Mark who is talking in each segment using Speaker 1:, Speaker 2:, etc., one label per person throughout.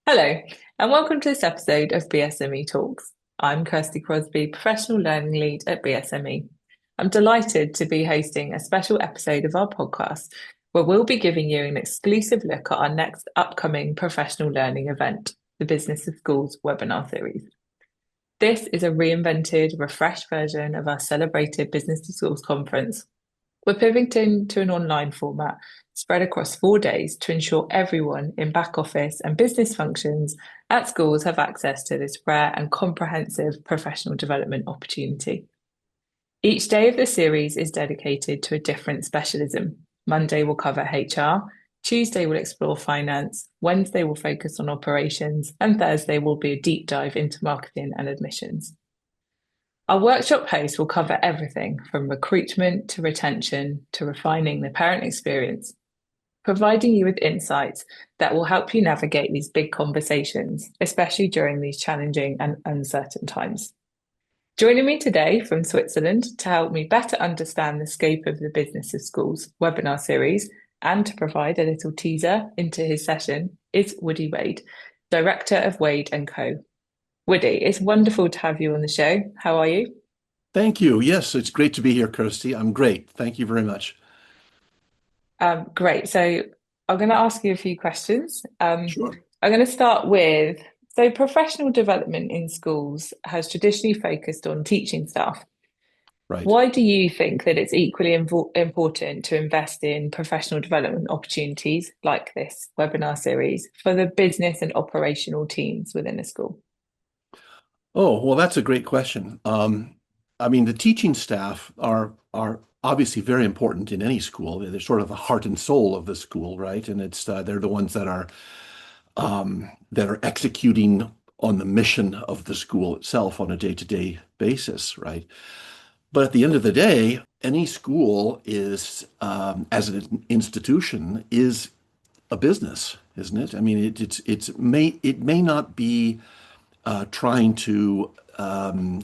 Speaker 1: Hello, and welcome to this episode of BSME Talks. I'm Kirsty Crosby, Professional Learning Lead at BSME. I'm delighted to be hosting a special episode of our podcast where we'll be giving you an exclusive look at our next upcoming professional learning event, the Business of Schools webinar series. This is a reinvented, refreshed version of our celebrated Business of Schools conference. We're pivoting to an online format spread across 4 days to ensure everyone in back office and business functions at schools have access to this rare and comprehensive professional development opportunity. Each day of the series is dedicated to a different specialism. Monday will cover HR, Tuesday will explore finance, Wednesday will focus on operations, and Thursday will be a deep dive into marketing and admissions. Our workshop host will cover everything from recruitment to retention to refining the parent experience, providing you with insights that will help you navigate these big conversations, especially during these challenging and uncertain times. Joining me today from Switzerland to help me better understand the scope of the Business of Schools webinar series and to provide a little teaser into his session is Woody Wade, Director of Wade & Co. Woody, it's wonderful to have you on the show. How are you?
Speaker 2: Thank you. Yes, it's great to be here, Kirsty. I'm great. Thank you very much.
Speaker 1: Great. So I'm going to ask you a few questions.
Speaker 2: Sure.
Speaker 1: I'm going to start with, so professional development in schools has traditionally focused on teaching staff.
Speaker 2: Right.
Speaker 1: Why do you think that it's equally important to invest in professional development opportunities like this webinar series for the business and operational teams within a school?
Speaker 2: Oh, well, that's a great question. I mean, the teaching staff are obviously very important in any school. They're sort of the heart and soul of the school, right? And it's they're the ones that are executing on the mission of the school itself on a day-to-day basis, right? But at the end of the day, any school is, as an institution, is a business, isn't it? I mean, it may not be trying to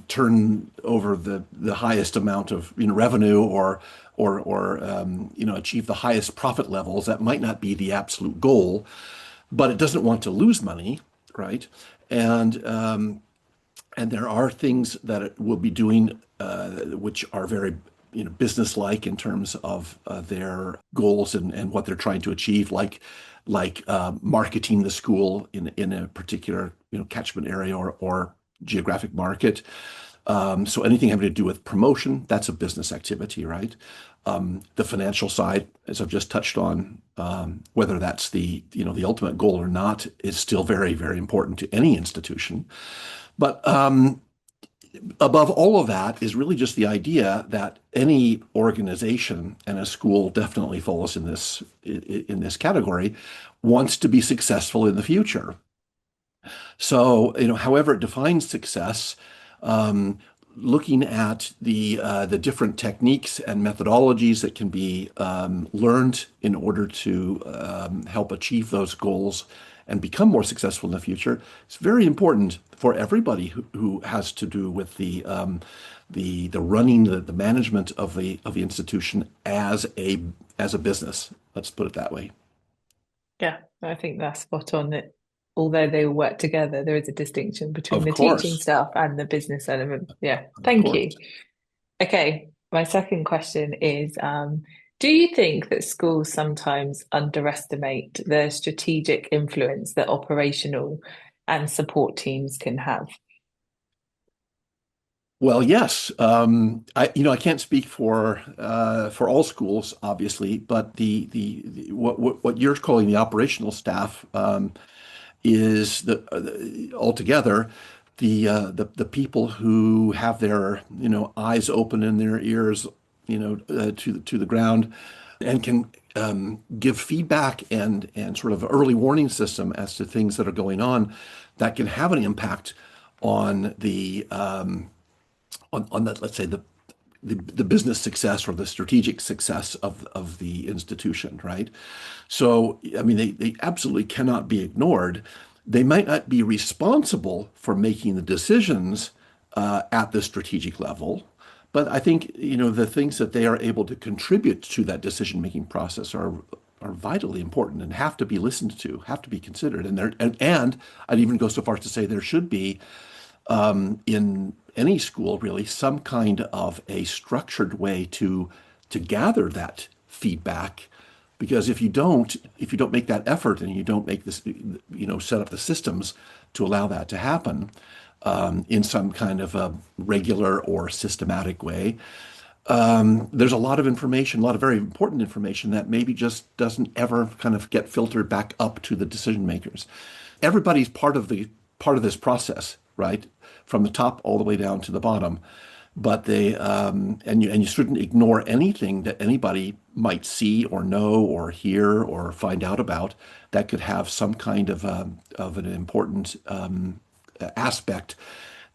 Speaker 2: turn over the highest amount of revenue or achieve the highest profit levels. That might not be the absolute goal, but it doesn't want to lose money, right? And and there are things that it will be doing which are very business-like in terms of their goals and what they're trying to achieve, like marketing the school in a particular catchment area or geographic market. So anything having to do with promotion, that's a business activity, right? The financial side, as I've just touched on, whether that's the ultimate goal or not, is still very, very important to any institution. But above all of that is really just the idea that any organization, and a school definitely falls in this category, wants to be successful in the future. So, however it defines success, looking at the different techniques and methodologies that can be learned in order to help achieve those goals and become more successful in the future, it's very important for everybody who has to do with the running, the management of the institution as a business. Let's put it that way.
Speaker 1: Yeah, I think that's spot on that although they all work together, there is a distinction between
Speaker 2: Of
Speaker 1: the teaching
Speaker 2: course,
Speaker 1: staff and the business element. Yeah,
Speaker 2: of
Speaker 1: thank you.
Speaker 2: course.
Speaker 1: Okay, my second question is, do you think that schools sometimes underestimate the strategic influence that operational and support teams can have?
Speaker 2: Well, yes. I can't speak for all schools, obviously, but what you're calling the operational staff is altogether the people who have their eyes open and their ears to the ground and can give feedback and sort of early warning system as to things that are going on that can have an impact on the let's say the business success or the strategic success of the institution, right? So, I mean, they absolutely cannot be ignored. They might not be responsible for making the decisions at the strategic level, but I think the things that they are able to contribute to that decision-making process are vitally important and have to be listened to, have to be considered. And I'd even go so far as to say there should be in any school really some kind of a structured way to gather that feedback. Because if you don't make that effort and you don't make this, set up the systems to allow that to happen in some kind of a regular or systematic way, there's a lot of information, a lot of very important information that maybe just doesn't ever kind of get filtered back up to the decision makers. Everybody's part of this process, right? From the top all the way down to the bottom. But you shouldn't ignore anything that anybody might see or know or hear or find out about that could have some kind of an important aspect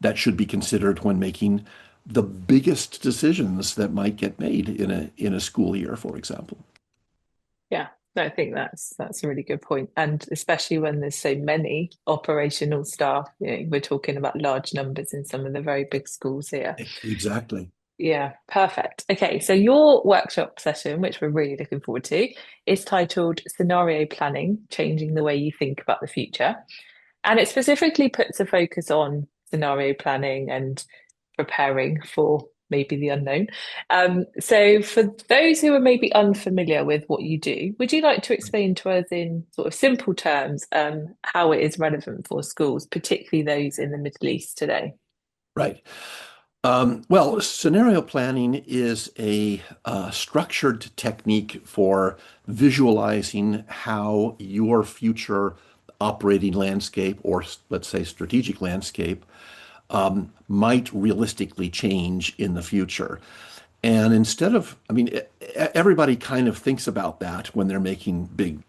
Speaker 2: that should be considered when making the biggest decisions that might get made in a school year, for example.
Speaker 1: Yeah, no, I think that's a really good point. And especially when there's so many operational staff, we're talking about large numbers in some of the very big schools here.
Speaker 2: Exactly.
Speaker 1: Yeah, perfect. Okay, so your workshop session, which we're really looking forward to, is titled Scenario Planning, Changing the Way You Think About the Future. And it specifically puts a focus on scenario planning and preparing for maybe the unknown. So, for those who are maybe unfamiliar with what you do, would you like to explain to us in sort of simple terms how it is relevant for schools, particularly those in the Middle East today?
Speaker 2: Right. Well, scenario planning is a structured technique for visualizing how your future operating landscape, or let's say strategic landscape, might realistically change in the future. And instead of, I mean, everybody kind of thinks about that when they're making big,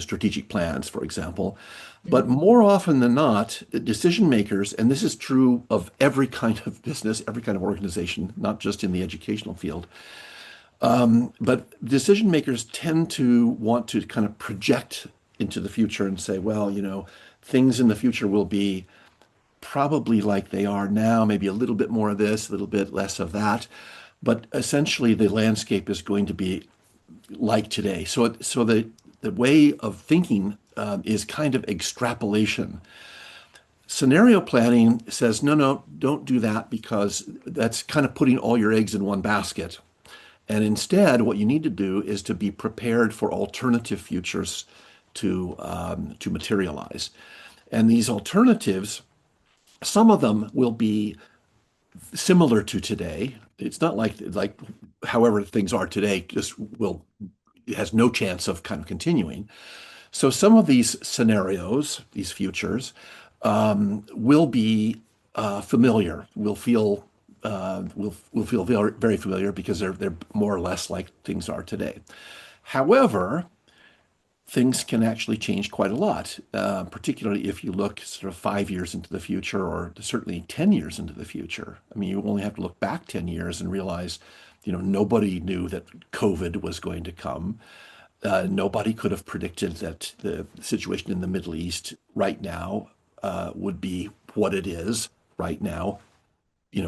Speaker 2: strategic plans, for example. But more often than not, decision makers, and this is true of every kind of business, every kind of organization, not just in the educational field, but decision makers tend to want to kind of project into the future and say, well, things in the future will be probably like they are now, maybe a little bit more of this, a little bit less of that. But essentially, the landscape is going to be like today. So the way of thinking is kind of extrapolation. Scenario planning says, no, no, don't do that because that's kind of putting all your eggs in one basket. And instead, what you need to do is to be prepared for alternative futures to materialize. And these alternatives, some of them will be similar to today. It's not like however things are today just will it has no chance of kind of continuing. So some of these scenarios, these futures, will be familiar. Will feel very, very familiar because they're more or less like things are today. However, things can actually change quite a lot, particularly if you look sort of 5 years into the future or certainly 10 years into the future. I mean, you only have to look back 10 years and realize, nobody knew that COVID was going to come. Nobody could have predicted that the situation in the Middle East right now would be what it is right now,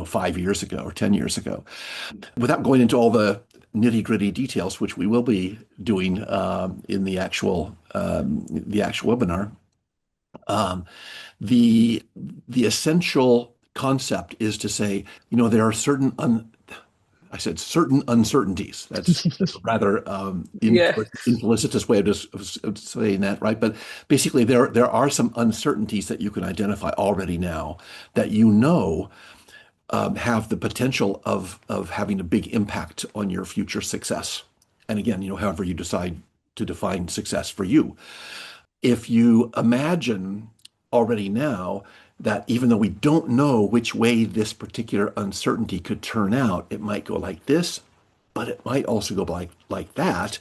Speaker 2: 5 years ago or 10 years ago. Without going into all the nitty-gritty details, which we will be doing in the actual webinar, the essential concept is to say, there are I said certain uncertainties. That's rather
Speaker 1: Yeah.
Speaker 2: infelicitous way of saying that, right? But basically, there are some uncertainties that you can identify already now that have the potential of having a big impact on your future success. And again, however you decide to define success for you. If you imagine already now that even though we don't know which way this particular uncertainty could turn out, it might go like this, but it might also go like that,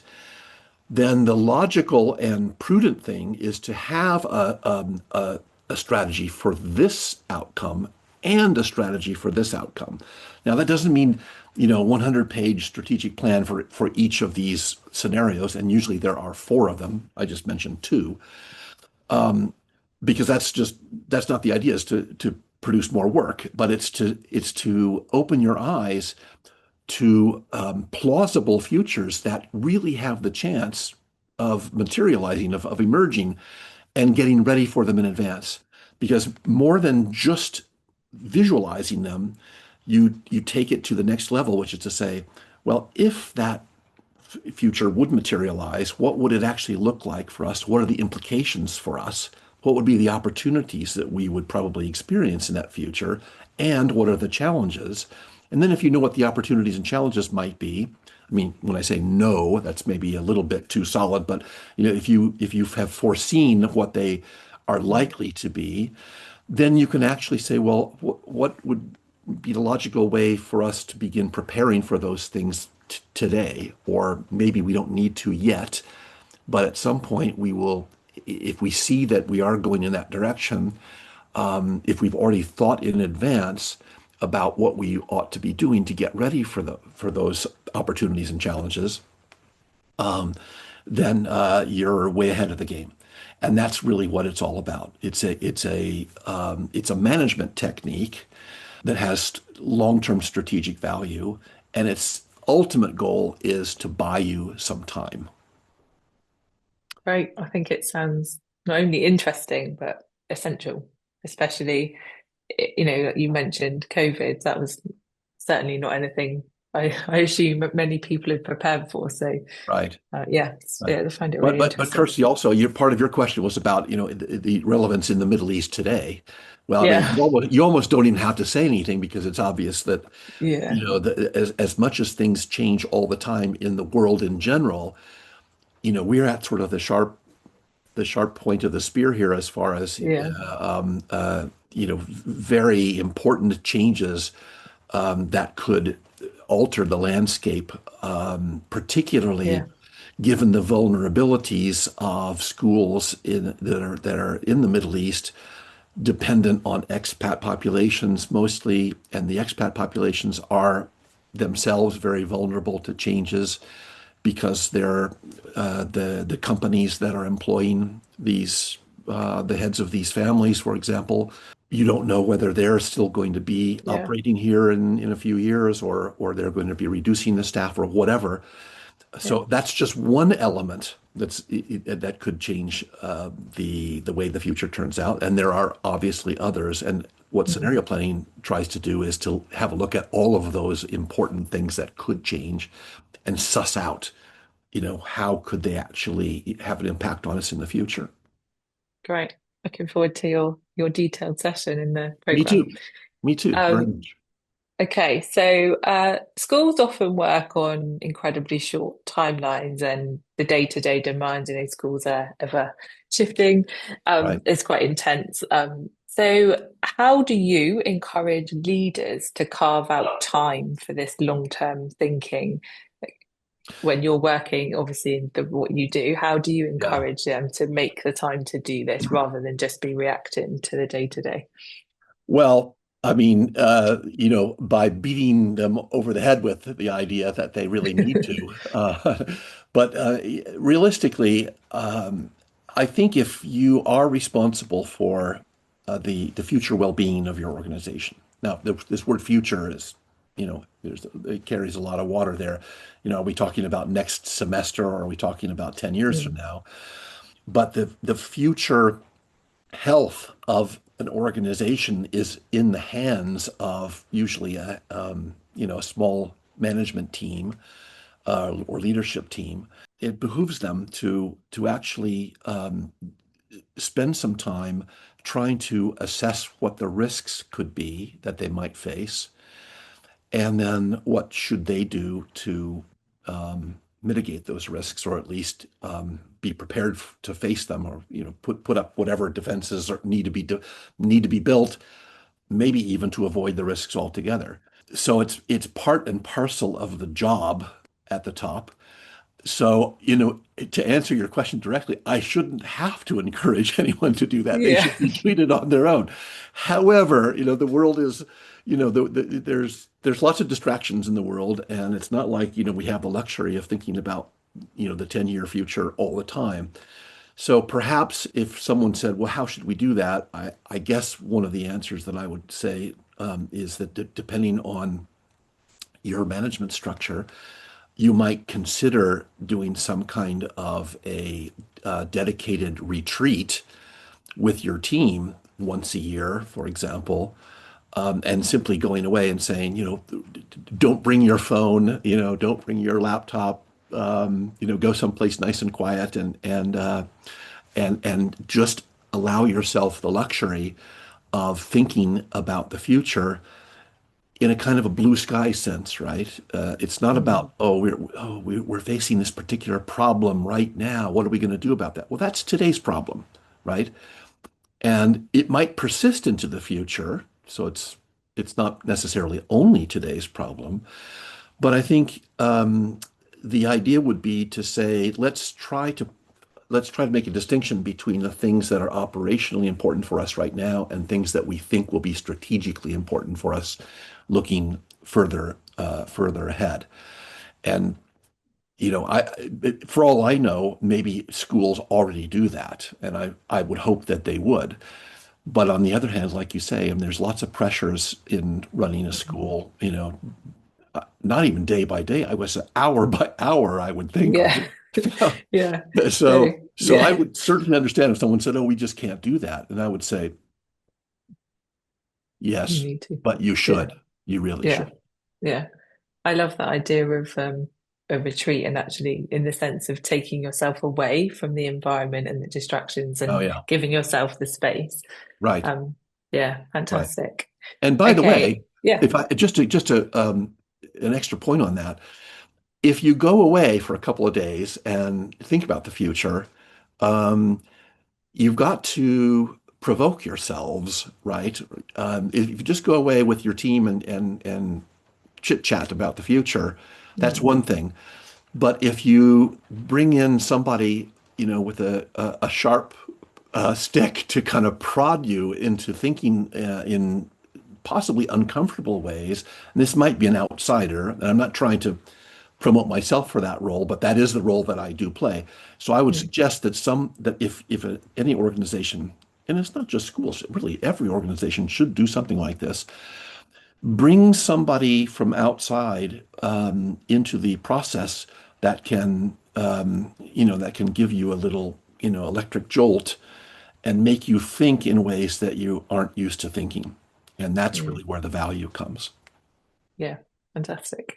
Speaker 2: then the logical and prudent thing is to have a strategy for this outcome and a strategy for this outcome. Now, that doesn't mean, 100-page strategic plan for each of these scenarios, and usually there are four of them. I just mentioned two, because that's not the idea, is to produce more work, but it's to open your eyes to plausible futures that really have the chance of materializing, of emerging, and getting ready for them in advance. Because more than just visualizing them, you take it to the next level, which is to say, well, if that future would materialize, what would it actually look like for us? What are the implications for us? What would be the opportunities that we would probably experience in that future? And what are the challenges? And then if you know what the opportunities and challenges might be, I mean, when I say know, that's maybe a little bit too solid, but if you have foreseen what they are likely to be, then you can actually say, well, what would be the logical way for us to begin preparing for those things today? Or maybe we don't need to yet, but at some point we will, if we see that we are going in that direction, if we've already thought in advance about what we ought to be doing to get ready for those opportunities and challenges, then you're way ahead of the game. And that's really what it's all about. It's a management technique that has long-term strategic value, and its ultimate goal is to buy you some time.
Speaker 1: Great. I think it sounds not only interesting, but essential, especially, you mentioned COVID. That was certainly not anything I assume many people have prepared for. So,
Speaker 2: Right.
Speaker 1: yeah, I find it
Speaker 2: But
Speaker 1: really
Speaker 2: but but
Speaker 1: interesting.
Speaker 2: Kirsty, also, your part of your question was about, the relevance in the Middle East today. Well, I mean,
Speaker 1: Yeah,
Speaker 2: you almost don't even have to say anything because it's obvious that,
Speaker 1: yeah,
Speaker 2: as much as things change all the time in the world in general, we're at sort of the sharp point of the spear here as far as
Speaker 1: yeah,
Speaker 2: very important changes that could alter the landscape, particularly
Speaker 1: yeah,
Speaker 2: given the vulnerabilities of schools that are in the Middle East, dependent on expat populations mostly, and the expat populations are themselves very vulnerable to changes because they're the companies that are employing the heads of these families, for example. You don't know whether they're still going to be
Speaker 1: yeah.
Speaker 2: operating here in a few years, or they're going to be reducing the staff or whatever.
Speaker 1: Yeah.
Speaker 2: So that's just one element that could change the way the future turns out, and there are obviously others. And what
Speaker 1: Mhm.
Speaker 2: scenario planning tries to do is to have a look at all of those important things that could change, and suss out, how could they actually have an impact on us in the future.
Speaker 1: Great. Looking forward to your detailed session in the
Speaker 2: Me
Speaker 1: program.
Speaker 2: too. Me too. Very
Speaker 1: Um,
Speaker 2: much.
Speaker 1: okay, so schools often work on incredibly short timelines, and the day-to-day demands in those schools are ever shifting.
Speaker 2: Right.
Speaker 1: It's quite intense. So how do you encourage leaders to carve out time for this long-term thinking? Like, when you're working, obviously, in what you do, how do you
Speaker 2: Yeah.
Speaker 1: encourage them to make the time to do this rather than just be reacting to the day-to-day?
Speaker 2: Well, I mean, by beating them over the head with the idea that they really need to. But realistically, I think if you are responsible for the future well-being of your organization. Now, this word future is, it carries a lot of water there. Are we talking about next semester, or are we talking about 10 years from
Speaker 1: Mm,
Speaker 2: now? But the future health of an organization is in the hands of usually a small management team, or leadership team. It behooves them to actually spend some time trying to assess what the risks could be that they might face, and then what should they do to mitigate those risks, or at least be prepared to face them, or put up whatever defenses need to be built, maybe even to avoid the risks altogether. So it's part and parcel of the job at the top. So, to answer your question directly, I shouldn't have to encourage anyone to do that. They
Speaker 1: yeah.
Speaker 2: should be doing it on their own. However, the world is, there's lots of distractions in the world, and it's not like, we have the luxury of thinking about, the 10-year future all the time. So perhaps if someone said, well, how should we do that? I guess one of the answers that I would say is that depending on your management structure, you might consider doing some kind of a dedicated retreat with your team once a year, for example, and simply going away and saying, don't bring your phone, don't bring your laptop, go someplace nice and quiet and just allow yourself the luxury of thinking about the future in a kind of a blue sky sense, right? It's not
Speaker 1: Mm.
Speaker 2: about, we're facing this particular problem right now. What are we going to do about that? Well, that's today's problem, right? And it might persist into the future. So it's not necessarily only today's problem. But I think the idea would be to say, let's try to make a distinction between the things that are operationally important for us right now and things that we think will be strategically important for us looking further ahead. And for all I know, maybe schools already do that, and I would hope that they would. But on the other hand, like you say, and there's lots of pressures in running a school, not even day by day, I was hour by hour, I would think,
Speaker 1: Yeah.
Speaker 2: right?
Speaker 1: Yeah.
Speaker 2: So,
Speaker 1: No.
Speaker 2: so I
Speaker 1: Yeah.
Speaker 2: would certainly understand if someone said, "Oh, we just can't do that," and I would say,
Speaker 1: You
Speaker 2: "Yes,
Speaker 1: need to.
Speaker 2: but you
Speaker 1: Yeah.
Speaker 2: should. You really
Speaker 1: Yeah.
Speaker 2: should."
Speaker 1: Yeah. I love that idea of a retreat and actually in the sense of taking yourself away from the environment and the distractions
Speaker 2: Oh
Speaker 1: and
Speaker 2: yeah,
Speaker 1: giving yourself the space.
Speaker 2: right,
Speaker 1: Um, yeah,
Speaker 2: right.
Speaker 1: fantastic.
Speaker 2: And by the
Speaker 1: Okay.
Speaker 2: way,
Speaker 1: Yeah.
Speaker 2: if I just to an extra point on that, if you go away for a couple of days and think about the future, um, you've got to provoke yourselves, right? If you just go away with your team and chit chat about the future, that's
Speaker 1: Mm,
Speaker 2: one thing. But if you bring in somebody, with a sharp stick to kind of prod you into thinking in possibly uncomfortable ways, and this might be an outsider, and I'm not trying to promote myself for that role, but that is the role that I do play. So I would
Speaker 1: mm,
Speaker 2: suggest that if any organization, and it's not just schools, really every organization should do something like this, bring somebody from outside into the process that can give you a little, electric jolt and make you think in ways that you aren't used to thinking. And that's
Speaker 1: mm.
Speaker 2: really where the value comes.
Speaker 1: Yeah, fantastic.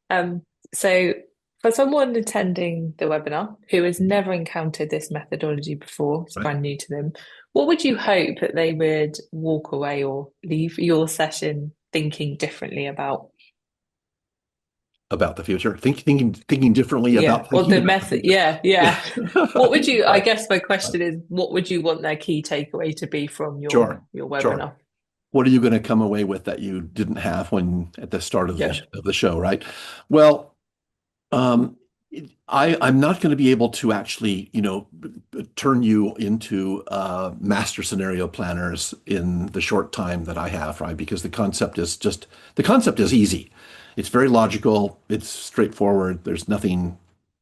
Speaker 1: Um, so for someone attending the webinar who has never encountered this methodology before, it's
Speaker 2: Right.
Speaker 1: brand new to them, what would you hope that they would walk away or leave your session thinking differently about?
Speaker 2: About the future, thinking differently
Speaker 1: Yeah,
Speaker 2: about
Speaker 1: or
Speaker 2: thinking
Speaker 1: the
Speaker 2: about the
Speaker 1: method.
Speaker 2: future.
Speaker 1: Yeah, yeah. What would you, I
Speaker 2: Right.
Speaker 1: guess my
Speaker 2: Right.
Speaker 1: question is, what would you want their key takeaway to be from your
Speaker 2: Sure.
Speaker 1: your
Speaker 2: Sure.
Speaker 1: webinar?
Speaker 2: What are you going to come away with that you didn't have when at the start of
Speaker 1: Yeah.
Speaker 2: the show, right? Well, Um, I'm not going to be able to actually, turn you into master scenario planners in the short time that I have, right? Because the concept is easy. It's very logical. It's straightforward. There's nothing,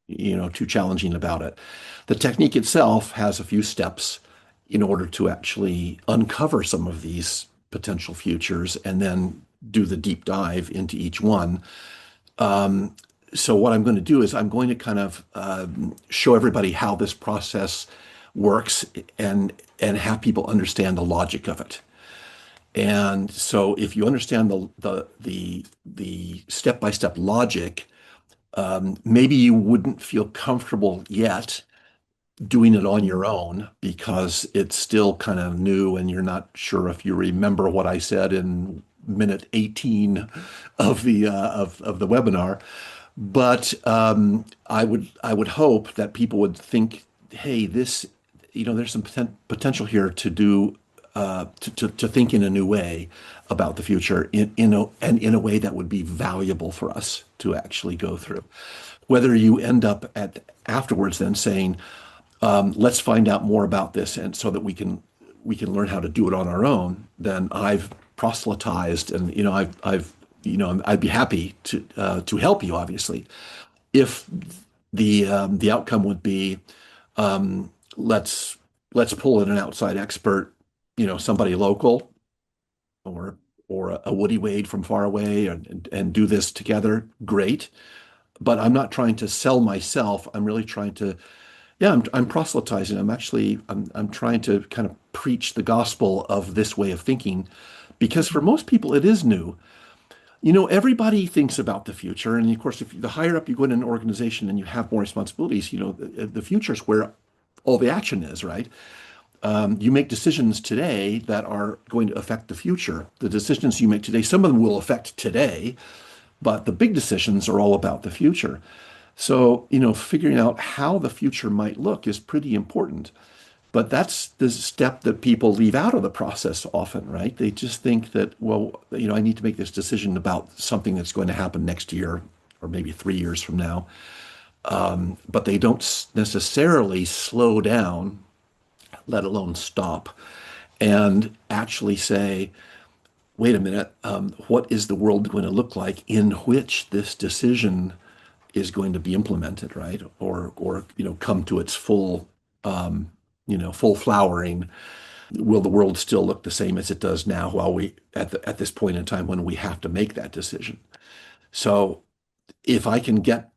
Speaker 2: too challenging about it. The technique itself has a few steps in order to actually uncover some of these potential futures and then do the deep dive into each one. Um, so what I'm going to do is I'm going to kind of show everybody how this process works and have people understand the logic of it. And so if you understand the step-by-step logic, maybe you wouldn't feel comfortable yet doing it on your
Speaker 1: Mm.
Speaker 2: own because it's still kind of new and you're not sure if you remember what I said in minute 18 of the webinar. But I would hope that people would think, hey, there's some potential here to do to think in a new way about the future in a way that would be valuable for us to actually go through. Whether you end up at afterwards then saying, let's find out more about this, and so that we can learn how to do it on our own, then I've proselytized, and I'd be happy to help you, obviously. If the outcome would be, let's let's pull in an outside expert, somebody local, or a Woody Wade from far away, and do this together, great. but I'm not trying to sell myself. I'm really trying to, yeah, I'm proselytizing. I'm trying to kind of preach the gospel of this way of thinking because for most people it is new. Everybody thinks about the future. And of course, if the higher up you go in an organization and you have more responsibilities, the future is where all the action is, right? You make decisions today that are going to affect the future. The decisions you make today, some of them will affect today, but the big decisions are all about the future. So, figuring out how the future might look is pretty important. But that's the step that people leave out of the process often, right? They just think that, well, I need to make this decision about something that's going to happen next year or maybe 3 years from now. But they don't necessarily slow down, let alone stop, and actually say, wait a minute, what is the world going to look like in which this decision is going to be implemented, right? Or come to its full flowering. Will the world still look the same as it does now while we at this point in time when we have to make that decision? So if I can get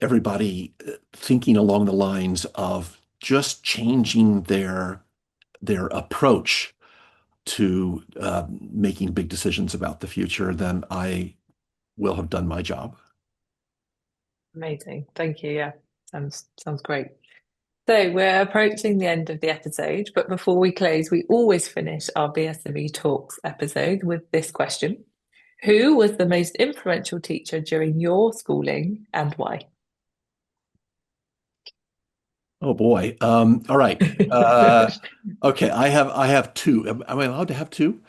Speaker 2: everybody thinking along the lines of just changing their approach to making big decisions about the future, then I will have done my job.
Speaker 1: Amazing. Thank you. Yeah. Sounds great. So we're approaching the end of the episode, but before we close, we always finish our BSME Talks episode with this question. Who was the most influential teacher during your schooling and why?
Speaker 2: Oh boy. All right. Okay. I have two. Am I allowed to have two?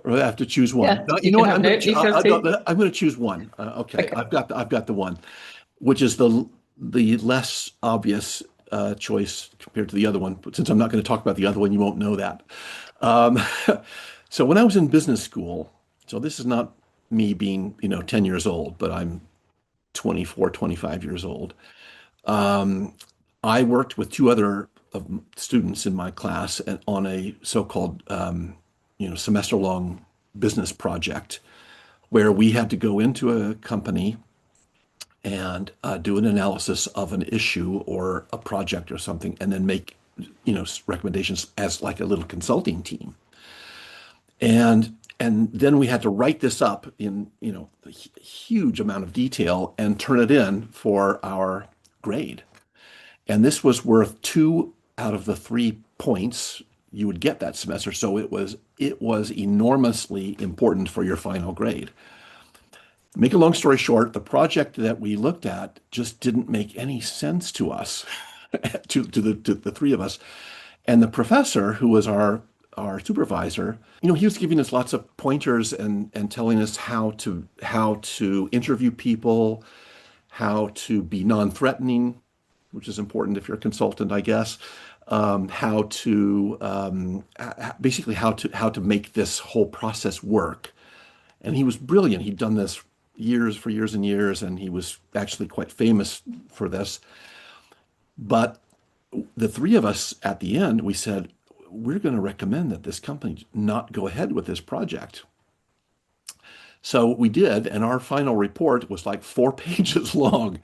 Speaker 2: Or I have to choose one?
Speaker 1: Yeah,
Speaker 2: No, you
Speaker 1: you
Speaker 2: know
Speaker 1: can
Speaker 2: what?
Speaker 1: have no, you can have two.
Speaker 2: I'm going to choose one. Okay.
Speaker 1: Okay.
Speaker 2: I've got the one, which is the less obvious choice compared to the other one. But since I'm not going to talk about the other one, you won't know that. Um, so when I was in business school, so this is not me being, 10 years old, but I'm 24, 25 years old. Um, I worked with two other students in my class and on a so-called, semester-long business project where we had to go into a company and do an analysis of an issue or a project or something, and then make, recommendations as like a little consulting team. And then we had to write this up in, a huge amount of detail and turn it in for our grade. And this was worth 2 out of the 3 points you would get that semester. So it was enormously important for your final grade. Make a long story short, the project that we looked at just didn't make any sense to us, to the three of us. And the professor, who was our supervisor, he was giving us lots of pointers and telling us how to interview people, how to be non-threatening, which is important if you're a consultant, I guess. How to basically how to make this whole process work. And he was brilliant. He'd done this for years and years, and he was actually quite famous for this. But the three of us at the end, we said, we're going to recommend that this company not go ahead with this project. So we did, and our final report was like 4 pages long.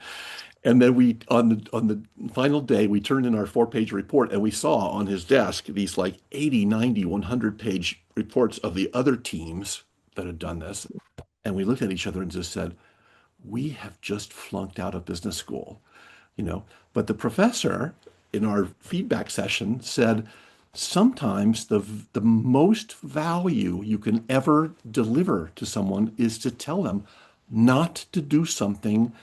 Speaker 2: And then we, on the final day, we turned in our 4 page report and we saw on his desk these like 80, 90, 100 page reports of the other teams that had done this. And we looked at each other and just said, we have just flunked out of business school, you know. But the professor in our feedback session said, sometimes the most value you can ever deliver to someone is to tell them not to do something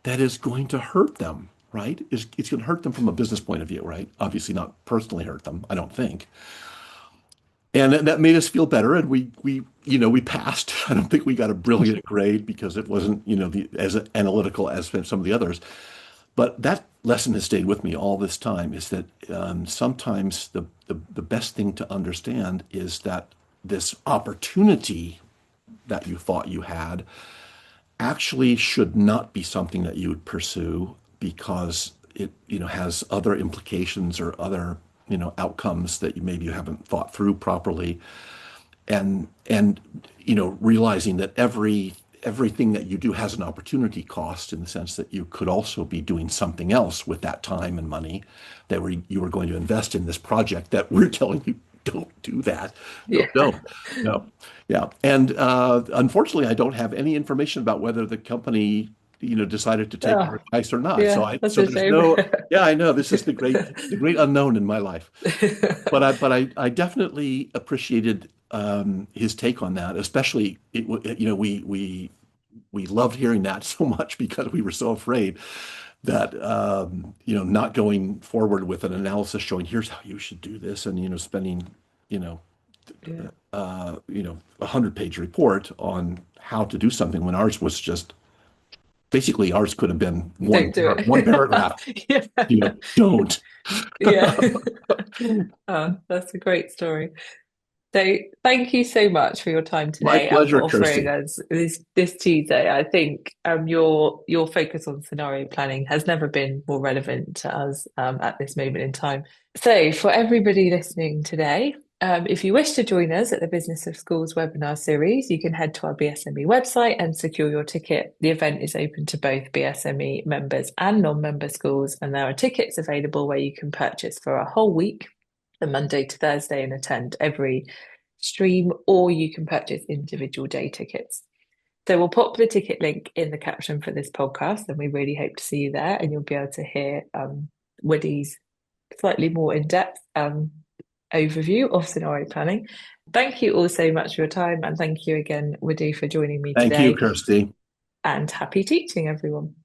Speaker 2: that is going to hurt them, right? It's going to hurt them from a business point of view, right? Obviously not personally hurt them, I don't think. And that made us feel better, and we passed. I don't think we got a brilliant grade because it wasn't, as analytical as some of the others. But that lesson has stayed with me all this time, is that sometimes the best thing to understand is that this opportunity that you thought you had actually should not be something that you would pursue because it, has other implications or other, outcomes that maybe you haven't thought through properly. And realizing that everything that you do has an opportunity cost in the sense that you could also be doing something else with that time and money you were going to invest in this project that we're telling you don't do that. No,
Speaker 1: Yeah.
Speaker 2: don't. No. Yeah. And unfortunately, I don't have any information about whether the company, decided to take your
Speaker 1: Oh,
Speaker 2: advice or not.
Speaker 1: yeah, that's
Speaker 2: So
Speaker 1: a
Speaker 2: there's
Speaker 1: shame.
Speaker 2: no, yeah, I know this is the great unknown in my life. But I definitely appreciated his take on that, especially we loved hearing that so much because we were so afraid that not going forward with an analysis showing here's how you should do this and spending you know
Speaker 1: Yeah.
Speaker 2: 100-page report on how to do something when ours was just basically ours could have been
Speaker 1: Don't do
Speaker 2: one paragraph.
Speaker 1: it. Yeah.
Speaker 2: Don't.
Speaker 1: Yeah. Oh, that's a great story. So thank you so much for your time
Speaker 2: My
Speaker 1: today and
Speaker 2: pleasure,
Speaker 1: for offering
Speaker 2: Kirsty.
Speaker 1: us this Tuesday. I think your focus on scenario planning has never been more relevant to us at this moment in time. So for everybody listening today, if you wish to join us at the Business of Schools webinar series, you can head to our BSME website and secure your ticket. The event is open to both BSME members and non-member schools, and there are tickets available where you can purchase for a whole week, the Monday to Thursday, and attend every stream, or you can purchase individual day tickets. So we'll pop the ticket link in the caption for this podcast, and we really hope to see you there, and you'll be able to hear Woody's slightly more in-depth overview of scenario planning. Thank you all so much for your time, and thank you again, Woody, for joining me
Speaker 2: Thank you,
Speaker 1: today,
Speaker 2: Kirsty.
Speaker 1: and happy teaching, everyone.